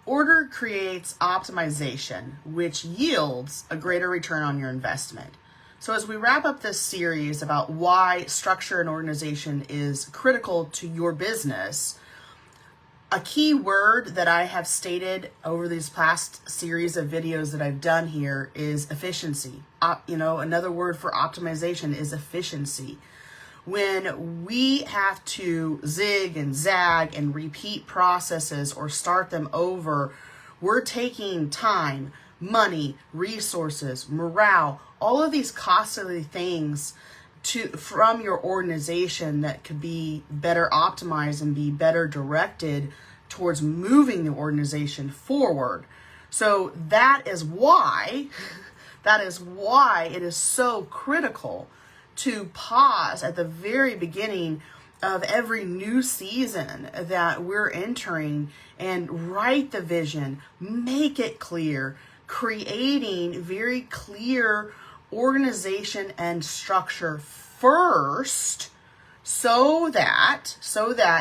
Order creates optimization, which yields a greater return on your investment. So as we wrap up this series about why structure and organization is critical to your business, a key word that I have stated over these past series of videos that I've done here is efficiency. Another word for optimization is efficiency. When we have to zig and zag and repeat processes or start them over, we're taking time, money, resources, morale, all of these costly things from your organization that could be better optimized and be better directed towards moving the organization forward. So that is why it is so critical to pause at the very beginning of every new season that we're entering and write the vision, make it clear, creating very clear organization and structure first so that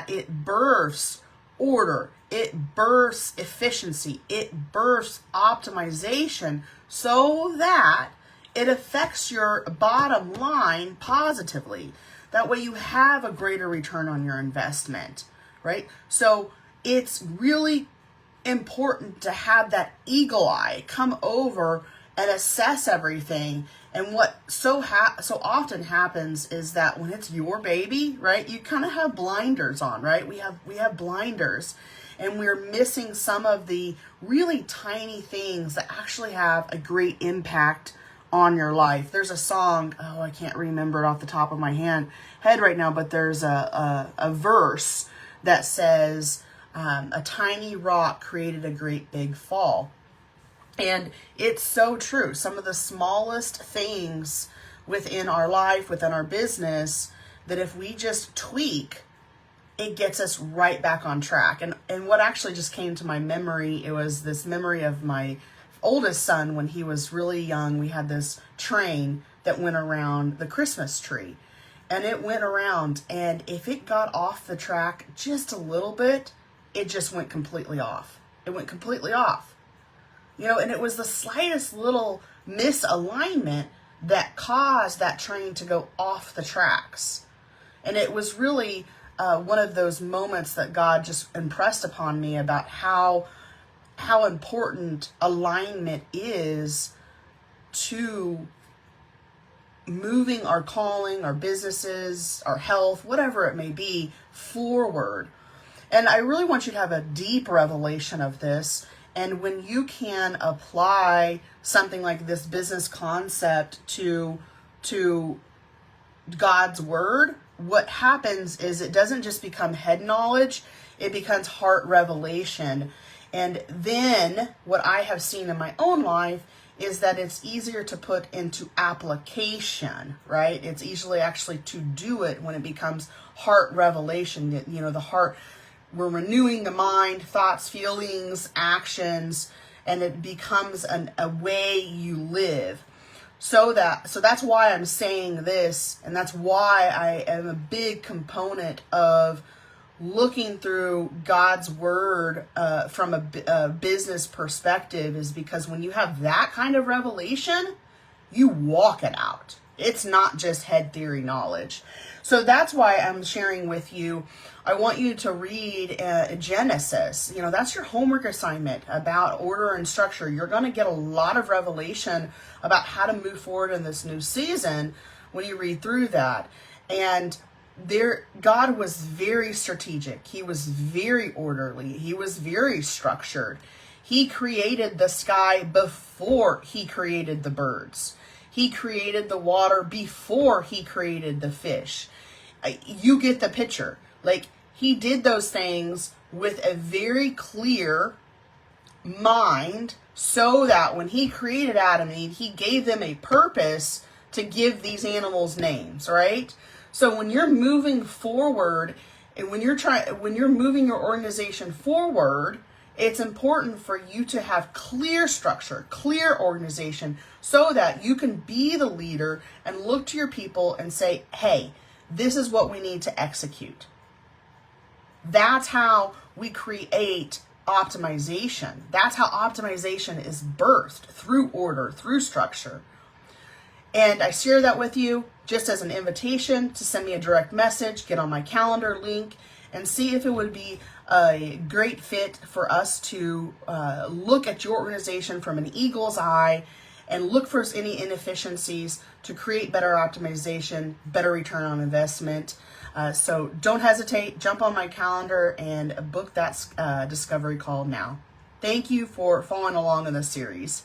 it births order, it births efficiency, it births optimization so that it affects your bottom line positively. That way you have a greater return on your investment, right? So it's really important to have that eagle eye come over and assess everything. And what so often happens is that when it's your baby, right, you kind of have blinders on, right? We have blinders, and we're missing some of the really tiny things that actually have a great impact on your life. There's a song, I can't remember it off the top of my head right now, but there's a verse that says, a tiny rock created a great big fall. And it's so true. Some of the smallest things within our life, within our business, that if we just tweak, it gets us right back on track. And what actually just came to my memory, it was this memory of my oldest son when he was really young. We had this train that went around the Christmas tree, and it went around, and if it got off the track just a little bit, it just went completely off. It went completely off. And it was the slightest little misalignment that caused that train to go off the tracks. And it was really one of those moments that God just impressed upon me about how important alignment is to moving our calling, our businesses, our health, whatever it may be, forward. And I really want you to have a deep revelation of this. And when you can apply something like this business concept to God's word, what happens is it doesn't just become head knowledge, it becomes heart revelation. And then what I have seen in my own life is that it's easier to put into application, right? It's easily actually to do it when it becomes heart revelation. The heart, we're renewing the mind, thoughts, feelings, actions, and it becomes a way you live. So that's why I'm saying this, and that's why I am a big component of looking through God's word from a business perspective, is because when you have that kind of revelation, you walk it out. It's not just head theory knowledge. So that's why I'm sharing with you. I want you to read Genesis. That's your homework assignment about order and structure. You're going to get a lot of revelation about how to move forward in this new season when you read through that. And God was very strategic. He was very orderly. He was very structured. He created the sky before he created the birds. He created the water before he created the fish. You get the picture. He did those things with a very clear mind so that when he created Adam and Eve, he gave them a purpose to give these animals names, right? So when you're moving forward and when you're moving your organization forward, it's important for you to have clear structure, clear organization, so that you can be the leader and look to your people and say, hey, this is what we need to execute. That's how we create optimization. That's how optimization is birthed, through order, through structure. And I share that with you just as an invitation to send me a direct message, get on my calendar link, and see if it would be a great fit for us to look at your organization from an eagle's eye and look for any inefficiencies to create better optimization, better return on investment. So don't hesitate, jump on my calendar and book that discovery call now. Thank you for following along in this series.